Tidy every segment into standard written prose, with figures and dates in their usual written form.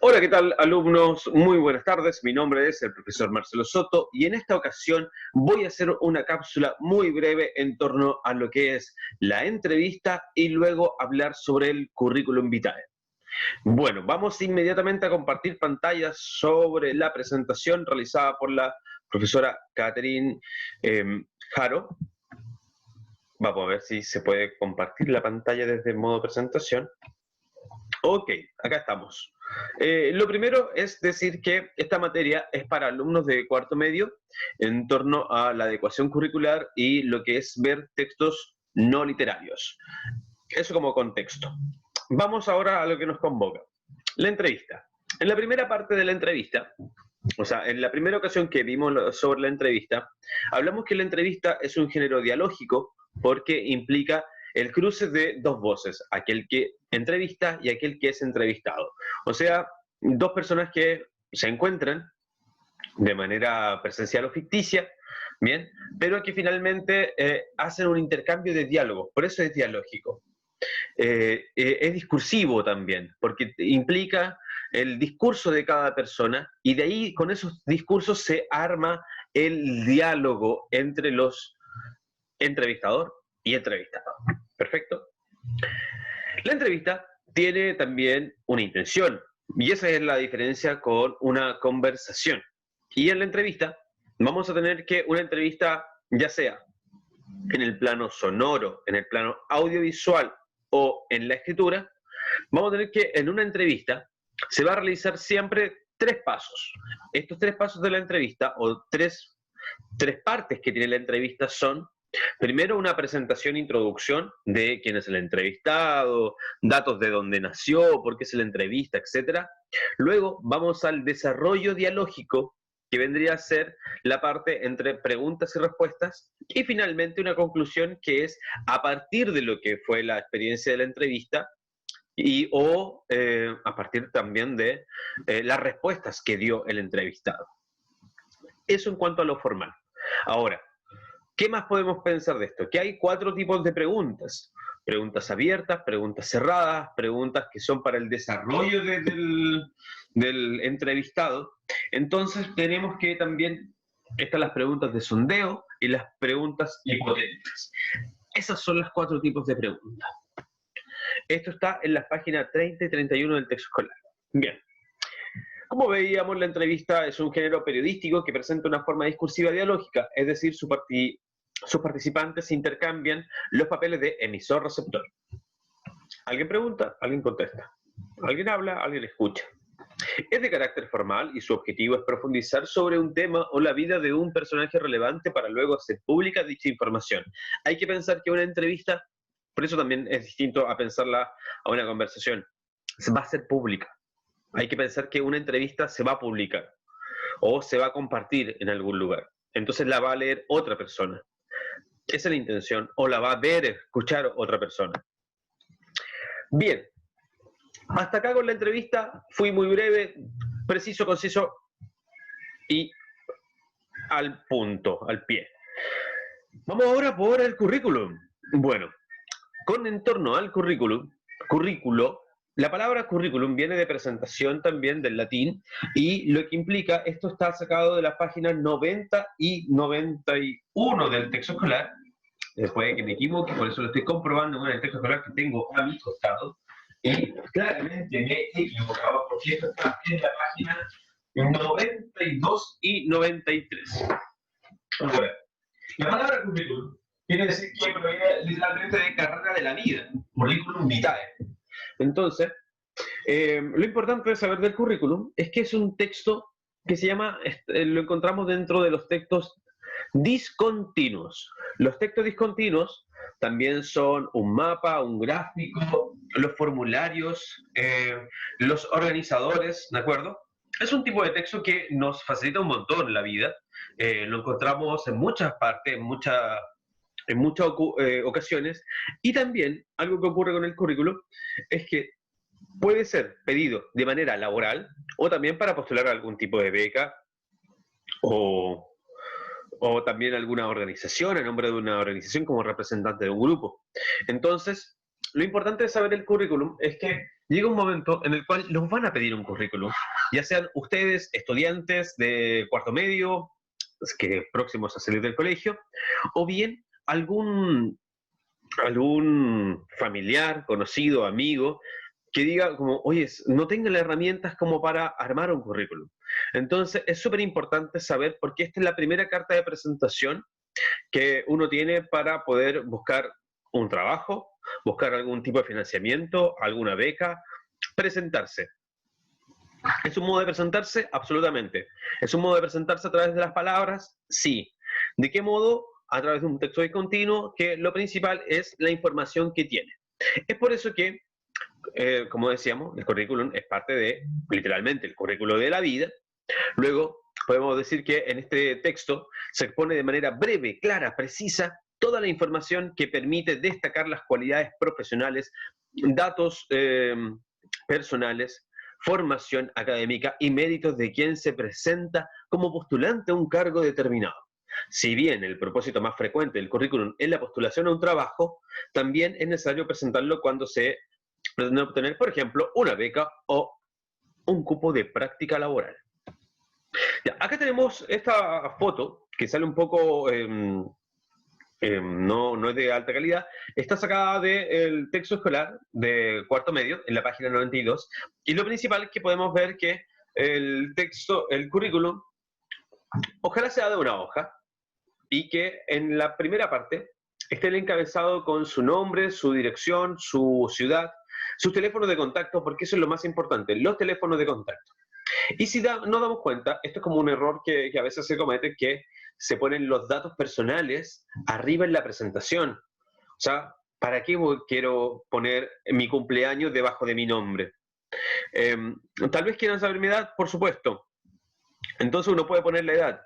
Hola, ¿qué tal, alumnos? Muy buenas tardes. Mi nombre es el profesor Marcelo Soto y en esta ocasión voy a hacer una cápsula muy breve en torno a lo que es la entrevista y luego hablar sobre el currículum vitae. Bueno, vamos inmediatamente a compartir pantallas sobre la presentación realizada por la profesora Catherine Jaro. Vamos a ver si se puede compartir la pantalla desde el modo presentación. Ok, acá estamos. Lo primero es decir que esta materia es para alumnos de cuarto medio en torno a la adecuación curricular y lo que es ver textos no literarios. Eso como contexto. Vamos ahora a lo que nos convoca. La entrevista. En la primera parte de la entrevista, o sea, en la primera ocasión que vimos sobre la entrevista, hablamos que la entrevista es un género dialógico porque implica el cruce de dos voces, aquel que entrevista y aquel que es entrevistado. O sea, dos personas que se encuentran de manera presencial o ficticia, bien, pero que finalmente hacen un intercambio de diálogo, por eso es dialógico. Es discursivo también, porque implica el discurso de cada persona y de ahí con esos discursos se arma el diálogo entre los entrevistador y entrevistado. ¿Perfecto? La entrevista tiene también una intención y esa es la diferencia con una conversación. Y en la entrevista vamos a tener que una entrevista ya sea en el plano sonoro, en el plano audiovisual o en la escritura, vamos a tener que en una entrevista se va a realizar siempre tres pasos. Estos tres pasos de la entrevista o tres partes que tiene la entrevista son: primero, una presentación, introducción de quién es el entrevistado, datos de dónde nació, por qué se la entrevista, etc. Luego vamos al desarrollo dialógico, que vendría a ser la parte entre preguntas y respuestas, y finalmente una conclusión que es a partir de lo que fue la experiencia de la entrevista y o a partir también de las respuestas que dio el entrevistado. Eso en cuanto a lo formal. Ahora, ¿qué más podemos pensar de esto? Que hay cuatro tipos de preguntas. Preguntas abiertas, preguntas cerradas, preguntas que son para el desarrollo del entrevistado. Entonces tenemos que también, están las preguntas de sondeo y las preguntas hipotéticas. Esas son los cuatro tipos de preguntas. Esto está en las páginas 30 y 31 del texto escolar. Bien. Como veíamos, la entrevista es un género periodístico que presenta una forma discursiva dialógica, es decir, sus participantes intercambian los papeles de emisor-receptor. Alguien pregunta, alguien contesta. Alguien habla, alguien escucha. Es de carácter formal y su objetivo es profundizar sobre un tema o la vida de un personaje relevante para luego hacer pública dicha información. Hay que pensar que una entrevista, por eso también es distinto a pensarla a una conversación, va a ser pública. Hay que pensar que una entrevista se va a publicar o se va a compartir en algún lugar. Entonces la va a leer otra persona. Esa es la intención. O la va a ver, escuchar otra persona. Bien. Hasta acá con la entrevista. Fui muy breve, preciso, conciso y al punto, al pie. Vamos ahora por el currículum. Bueno, con en torno al currículum, la palabra currículum viene de presentación también del latín y lo que implica, esto está sacado de las páginas 90 y 91 del texto escolar. Puede que me equivoque, por eso lo estoy comprobando en el texto escolar que tengo a mi costado. Y claramente me he equivocado porque esto está en la página 92 y 93. Bueno, la palabra currículum quiere decir que proviene literalmente de carrera de la vida, currículum vitae. Entonces, lo importante de saber del currículum es que es un texto que se llama, lo encontramos dentro de los textos discontinuos. Los textos discontinuos también son un mapa, un gráfico, los formularios, los organizadores, ¿de acuerdo? Es un tipo de texto que nos facilita un montón la vida. Lo encontramos en muchas partes, en muchas ocasiones. Y también algo que ocurre con el currículum es que puede ser pedido de manera laboral o también para postular a algún tipo de beca o también alguna organización, en nombre de una organización como representante de un grupo. Entonces, lo importante de saber el currículum es que llega un momento en el cual nos van a pedir un currículum, ya sean ustedes estudiantes de cuarto medio, que próximos a salir del colegio, o bien algún familiar, conocido, amigo, que diga como, oye, no tengo las herramientas como para armar un currículum. Entonces, es súper importante saber, porque esta es la primera carta de presentación que uno tiene para poder buscar un trabajo, buscar algún tipo de financiamiento, alguna beca, presentarse. ¿Es un modo de presentarse? Absolutamente. ¿Es un modo de presentarse a través de las palabras? Sí. ¿De qué modo? A través de un texto discontinuo, que lo principal es la información que tiene. Es por eso que, como decíamos, el currículum es parte de, literalmente, el currículo de la vida. Luego, podemos decir que en este texto se expone de manera breve, clara, precisa, toda la información que permite destacar las cualidades profesionales, datos personales, formación académica y méritos de quien se presenta como postulante a un cargo determinado. Si bien el propósito más frecuente del currículum es la postulación a un trabajo, también es necesario presentarlo cuando se pretende obtener, por ejemplo, una beca o un cupo de práctica laboral. Ya, acá tenemos esta foto que sale un poco, no es de alta calidad, está sacada del texto escolar de cuarto medio, en la página 92, y lo principal es que podemos ver que el texto, el currículum, ojalá sea de una hoja, y que en la primera parte esté el encabezado con su nombre, su dirección, su ciudad, sus teléfonos de contacto, porque eso es lo más importante, los teléfonos de contacto. Y si nos damos cuenta, esto es como un error que a veces se comete, que se ponen los datos personales arriba en la presentación. O sea, ¿para qué quiero poner mi cumpleaños debajo de mi nombre? Tal vez quieran saber mi edad, por supuesto. Entonces uno puede poner la edad.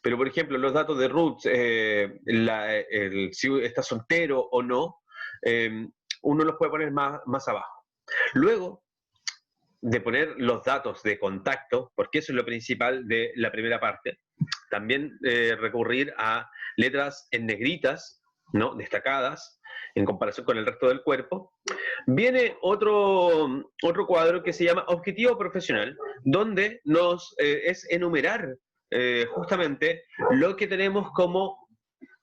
Pero, por ejemplo, los datos de Ruth, si está soltero o no, uno los puede poner más abajo. Luego de poner los datos de contacto, porque eso es lo principal de la primera parte, también recurrir a letras en negritas, ¿no? Destacadas, en comparación con el resto del cuerpo. Viene otro cuadro que se llama Objetivo Profesional, donde nos es enumerar justamente lo que tenemos como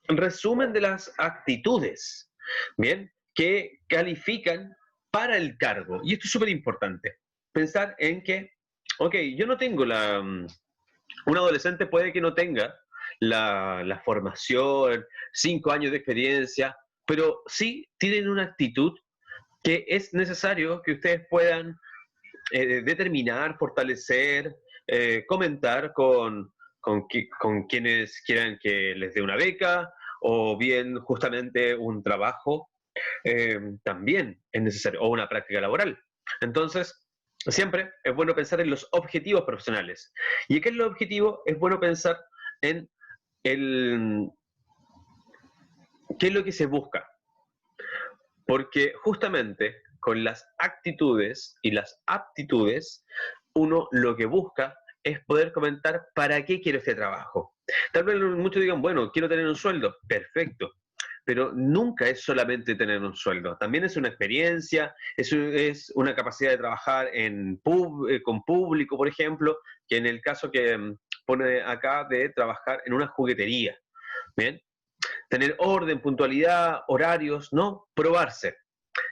resumen de las actitudes, ¿bien? Que califican para el cargo. Y esto es súper importante. Pensar en que, ok, yo no tengo un adolescente puede que no tenga la formación, 5 años de experiencia, pero sí tienen una actitud que es necesario que ustedes puedan determinar, fortalecer, comentar con quienes quieran que les dé una beca o bien justamente un trabajo, también es necesario, o una práctica laboral. Entonces, siempre es bueno pensar en los objetivos profesionales. ¿Y qué es lo objetivo? Es bueno pensar en qué es lo que se busca. Porque justamente con las actitudes y las aptitudes, uno lo que busca es poder comentar para qué quiero este trabajo. Tal vez muchos digan, bueno, quiero tener un sueldo, perfecto, pero nunca es solamente tener un sueldo, también es una experiencia, es una capacidad de trabajar con público, por ejemplo, que en el caso que pone acá de trabajar en una juguetería, ¿bien? Tener orden, puntualidad, horarios, ¿no? Probarse.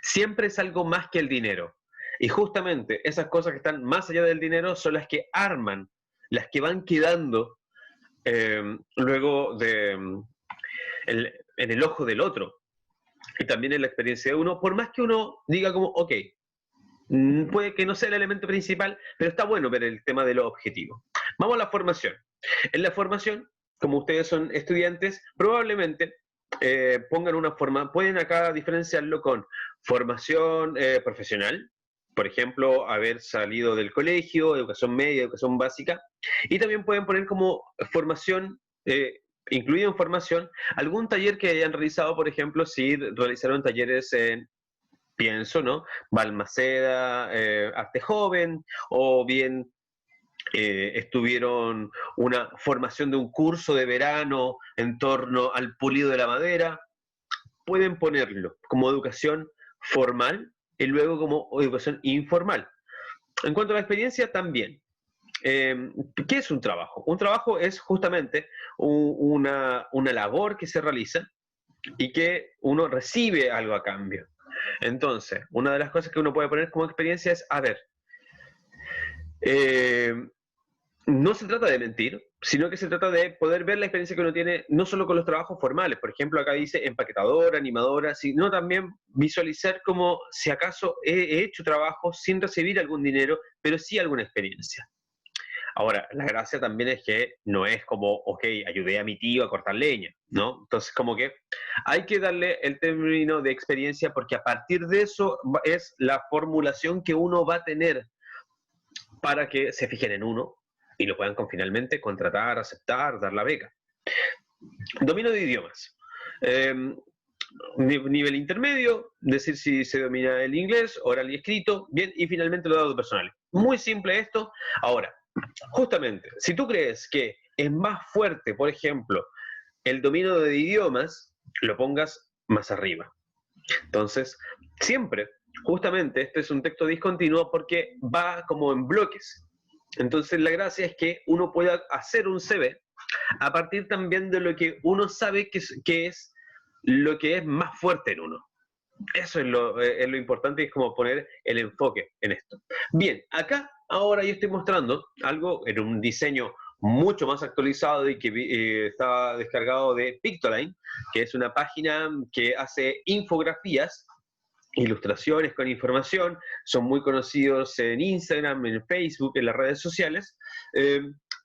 Siempre es algo más que el dinero. Y justamente esas cosas que están más allá del dinero son las que arman, las que van quedando luego en el ojo del otro. Y también en la experiencia de uno, por más que uno diga como, ok, puede que no sea el elemento principal, pero está bueno ver el tema de los objetivos. Vamos a la formación. En la formación, como ustedes son estudiantes, probablemente pongan una forma, pueden acá diferenciarlo con formación profesional, por ejemplo, haber salido del colegio, educación media, educación básica, y también pueden poner como formación, incluido en formación, algún taller que hayan realizado, por ejemplo, si realizaron talleres en, pienso, ¿no? Balmaceda, Arte Joven, o bien estuvieron una formación de un curso de verano en torno al pulido de la madera, pueden ponerlo como educación formal y luego como educación informal. En cuanto a la experiencia, también. ¿Qué es un trabajo? Un trabajo es justamente una labor que se realiza y que uno recibe algo a cambio. Entonces, una de las cosas que uno puede poner como experiencia es, a ver, eh, no se trata de mentir, sino que se trata de poder ver la experiencia que uno tiene, no solo con los trabajos formales, por ejemplo, acá dice empaquetadora, animadora, sino también visualizar como si acaso he hecho trabajo sin recibir algún dinero, pero sí alguna experiencia. Ahora, la gracia también es que no es como, ok, ayudé a mi tío a cortar leña, ¿no? Entonces, como que hay que darle el término de experiencia porque a partir de eso es la formulación que uno va a tener para que se fijen en uno y lo puedan finalmente contratar, aceptar, dar la beca. Dominio de idiomas. Nivel intermedio, decir si se domina el inglés, oral y escrito, bien, y finalmente los datos personales. Muy simple esto. Ahora, justamente, si tú crees que es más fuerte, por ejemplo, el dominio de idiomas, lo pongas más arriba. Entonces, siempre, justamente, este es un texto discontinuo porque va como en bloques. Entonces, la gracia es que uno pueda hacer un CV a partir también de lo que uno sabe que es lo que es más fuerte en uno. Eso es lo importante, es como poner el enfoque en esto. Bien, acá ahora yo estoy mostrando algo en un diseño mucho más actualizado y que está descargado de Pictoline, que es una página que hace infografías, ilustraciones con información, son muy conocidos en Instagram, en Facebook, en las redes sociales.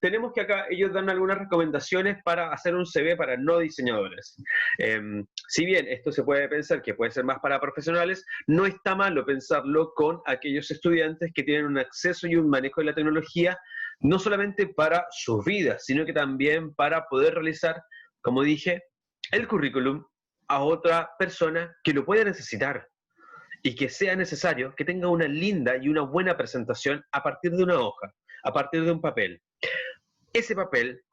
Tenemos que acá ellos dan algunas recomendaciones para hacer un CV para no diseñadores. Si bien esto se puede pensar que puede ser más para profesionales, no está malo pensarlo con aquellos estudiantes que tienen un acceso y un manejo de la tecnología, no solamente para sus vidas, sino que también para poder realizar, como dije, el currículum a otra persona que lo pueda necesitar y que sea necesario que tenga una linda y una buena presentación a partir de una hoja, a partir de un papel. Ese papel,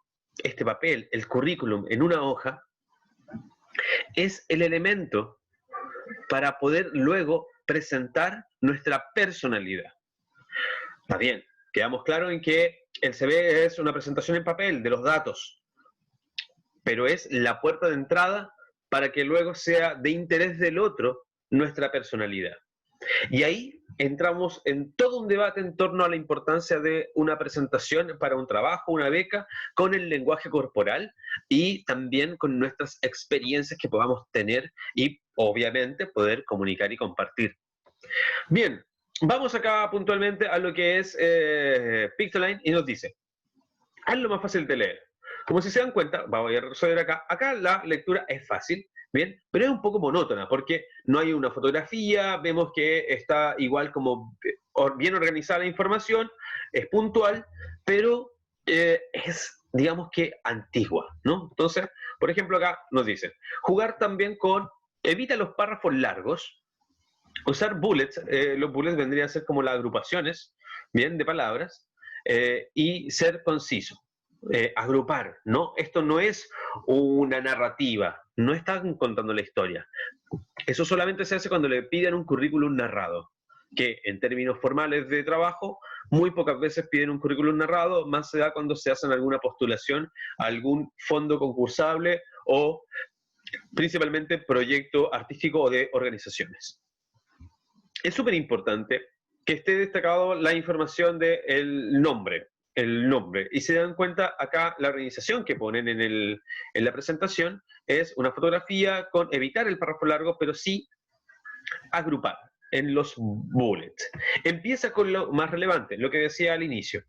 este papel, el currículum en una hoja, es el elemento para poder luego presentar nuestra personalidad. Está bien, quedamos claros en que el CV es una presentación en papel de los datos, pero es la puerta de entrada para que luego sea de interés del otro nuestra personalidad. Y ahí entramos en todo un debate en torno a la importancia de una presentación para un trabajo, una beca, con el lenguaje corporal y también con nuestras experiencias que podamos tener y obviamente poder comunicar y compartir. Bien, vamos acá puntualmente a lo que es Pictoline y nos dice, hazlo más fácil de leer. Como si se dan cuenta, voy a resolver acá. Acá la lectura es fácil, ¿bien? Pero es un poco monótona porque no hay una fotografía, vemos que está igual como bien organizada la información, es puntual, pero es, digamos que antigua, ¿no? Entonces, por ejemplo, acá nos dice, jugar también con, evita los párrafos largos, usar bullets, los bullets vendrían a ser como las agrupaciones, ¿bien? De palabras, y ser conciso. Agrupar, ¿no? Esto no es una narrativa, no están contando la historia. Eso solamente se hace cuando le piden un currículum narrado, que en términos formales de trabajo, muy pocas veces piden un currículum narrado, más se da cuando se hacen alguna postulación a algún fondo concursable o principalmente proyecto artístico o de organizaciones. Es súper importante que esté destacado la información del nombre, el nombre. Y se dan cuenta acá la organización que ponen en la presentación es una fotografía con evitar el párrafo largo, pero sí agrupar en los bullets. Empieza con lo más relevante, lo que decía al inicio.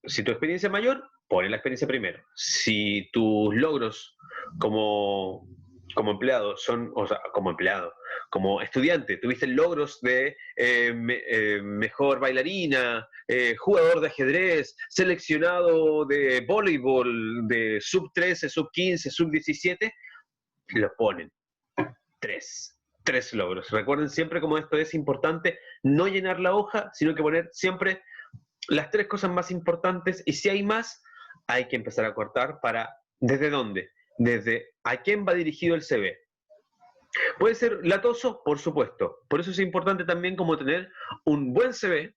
Si tu experiencia es mayor, pone la experiencia primero. Si tus logros como empleado son, o sea, como empleado, como estudiante, tuviste logros de mejor bailarina, jugador de ajedrez, seleccionado de voleibol de sub 13, sub 15, sub 17, lo ponen. Tres logros. Recuerden siempre como esto es importante, no llenar la hoja, sino que poner siempre las tres cosas más importantes y si hay más, hay que empezar a cortar para, ¿desde dónde? Desde a quién va dirigido el CV. Puede ser latoso, por supuesto. Por eso es importante también como tener un buen CV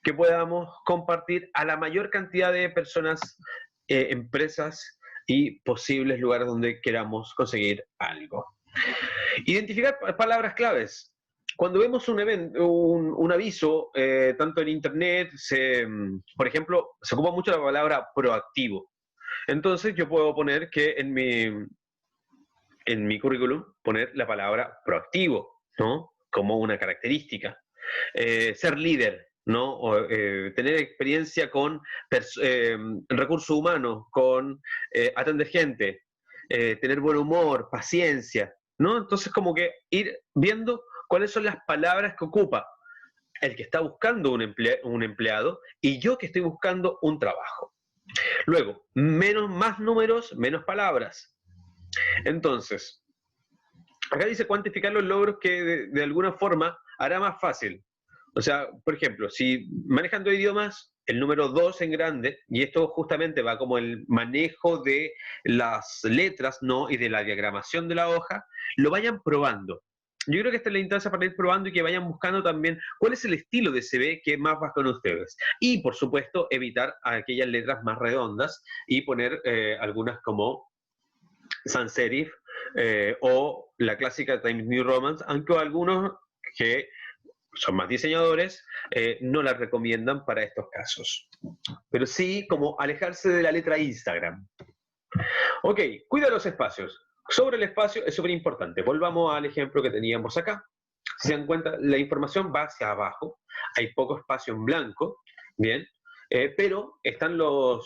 que podamos compartir a la mayor cantidad de personas, empresas y posibles lugares donde queramos conseguir algo. Identificar palabras claves. Cuando vemos un, un aviso, tanto en internet, por ejemplo, se ocupa mucho la palabra proactivo. Entonces yo puedo poner que en mi currículum, poner la palabra proactivo, ¿no? Como una característica. Ser líder, ¿no? O, tener experiencia con recursos humanos, con atender gente, tener buen humor, paciencia, ¿no? Entonces como que ir viendo cuáles son las palabras que ocupa el que está buscando un empleado y yo que estoy buscando un trabajo. Luego, más números, menos palabras. Entonces, acá dice cuantificar los logros que de alguna forma hará más fácil. O sea, por ejemplo, si manejan dos idiomas, el número 2 en grande, y esto justamente va como el manejo de las letras, ¿no? Y de la diagramación de la hoja, lo vayan probando. Yo creo que esta es la instancia para ir probando y que vayan buscando también cuál es el estilo de CV que más va con ustedes. Y, por supuesto, evitar aquellas letras más redondas y poner algunas como sans serif o la clásica Times New Roman, aunque algunos que son más diseñadores no la recomiendan para estos casos. Pero sí como alejarse de la letra Instagram. Ok, cuida los espacios. Sobre el espacio es súper importante. Volvamos al ejemplo que teníamos acá. Si se dan cuenta, la información va hacia abajo. Hay poco espacio en blanco, ¿bien? Pero están la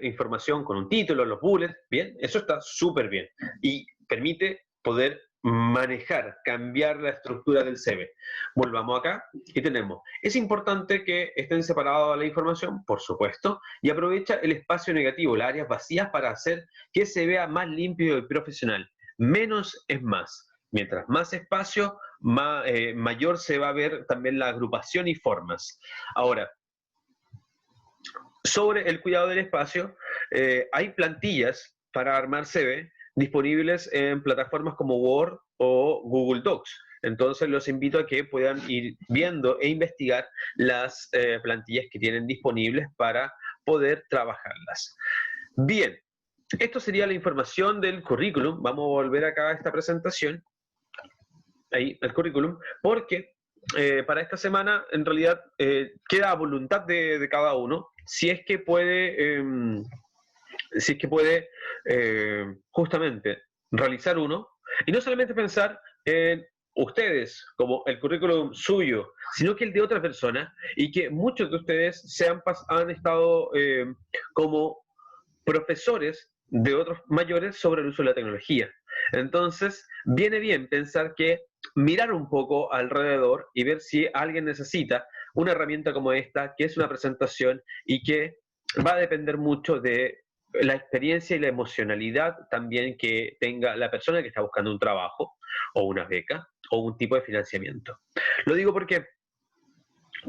información con un título, los bullets, ¿bien? Eso está súper bien. Y permite poder manejar, cambiar la estructura del CV. Volvamos acá y tenemos, es importante que estén separadas la información, por supuesto, y aprovecha el espacio negativo, las áreas vacías para hacer que se vea más limpio y profesional. Menos es más. Mientras más espacio, mayor se va a ver también la agrupación y formas. Ahora, sobre el cuidado del espacio, hay plantillas para armar CV disponibles en plataformas como Word o Google Docs. Entonces los invito a que puedan ir viendo e investigar las plantillas que tienen disponibles para poder trabajarlas. Bien, esto sería la información del currículum. Vamos a volver acá a esta presentación, ahí el currículum, porque para esta semana en realidad queda a voluntad de cada uno si es que puede, justamente realizar uno y no solamente pensar en ustedes como el currículum suyo, sino que el de otra persona y que muchos de ustedes han estado como profesores de otros mayores sobre el uso de la tecnología. Entonces, viene bien pensar que mirar un poco alrededor y ver si alguien necesita una herramienta como esta, que es una presentación y que va a depender mucho de la experiencia y la emocionalidad también que tenga la persona que está buscando un trabajo o una beca o un tipo de financiamiento. Lo digo porque,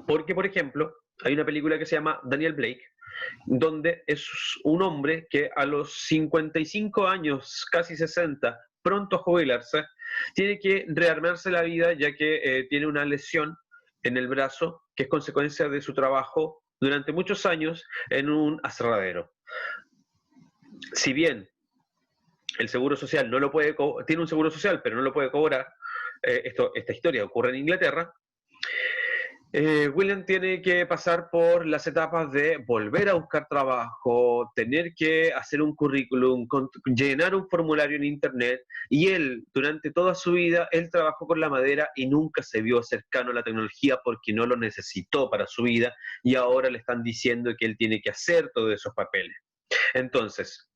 por ejemplo, hay una película que se llama Daniel Blake, donde es un hombre que a los 55 años, casi 60, pronto a jubilarse, tiene que rearmarse la vida ya que tiene una lesión en el brazo que es consecuencia de su trabajo durante muchos años en un aserradero. Si bien el seguro social no lo puede, tiene un seguro social pero no lo puede cobrar, esta historia ocurre en Inglaterra. William tiene que pasar por las etapas de volver a buscar trabajo, tener que hacer un currículum, llenar un formulario en internet, y él, durante toda su vida, él trabajó con la madera y nunca se vio cercano a la tecnología porque no lo necesitó para su vida, y ahora le están diciendo que él tiene que hacer todos esos papeles. Entonces,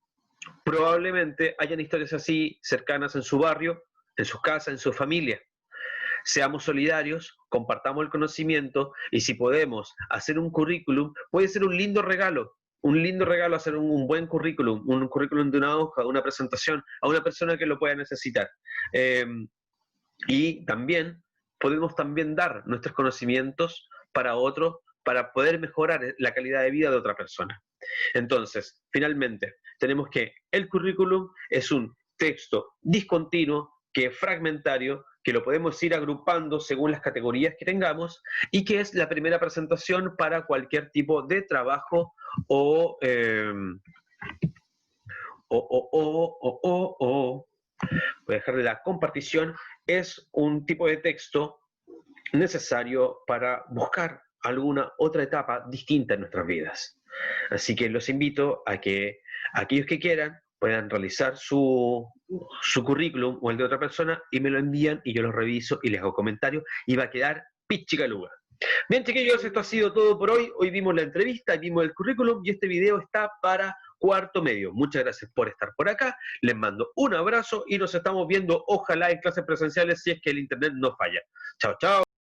probablemente hayan historias así cercanas en su barrio, en su casa, en su familia. Seamos solidarios, compartamos el conocimiento y si podemos hacer un currículum, puede ser un lindo regalo hacer un buen currículum, un currículum de una hoja, de una presentación, a una persona que lo pueda necesitar. Y también podemos también dar nuestros conocimientos para otros, para poder mejorar la calidad de vida de otra persona. Entonces, finalmente, tenemos que el currículum es un texto discontinuo, que es fragmentario, que lo podemos ir agrupando según las categorías que tengamos y que es la primera presentación para cualquier tipo de trabajo o, voy a dejarle la compartición, es un tipo de texto necesario para buscar alguna otra etapa distinta en nuestras vidas. Así que los invito a que aquellos que quieran puedan realizar su currículum o el de otra persona y me lo envían y yo lo reviso y les hago comentarios y va a quedar pichicaluga. Bien, chiquillos, esto ha sido todo por hoy. Hoy vimos la entrevista, vimos el currículum y este video está para cuarto medio. Muchas gracias por estar por acá. Les mando un abrazo y nos estamos viendo, ojalá en clases presenciales si es que el internet no falla. Chao, chao.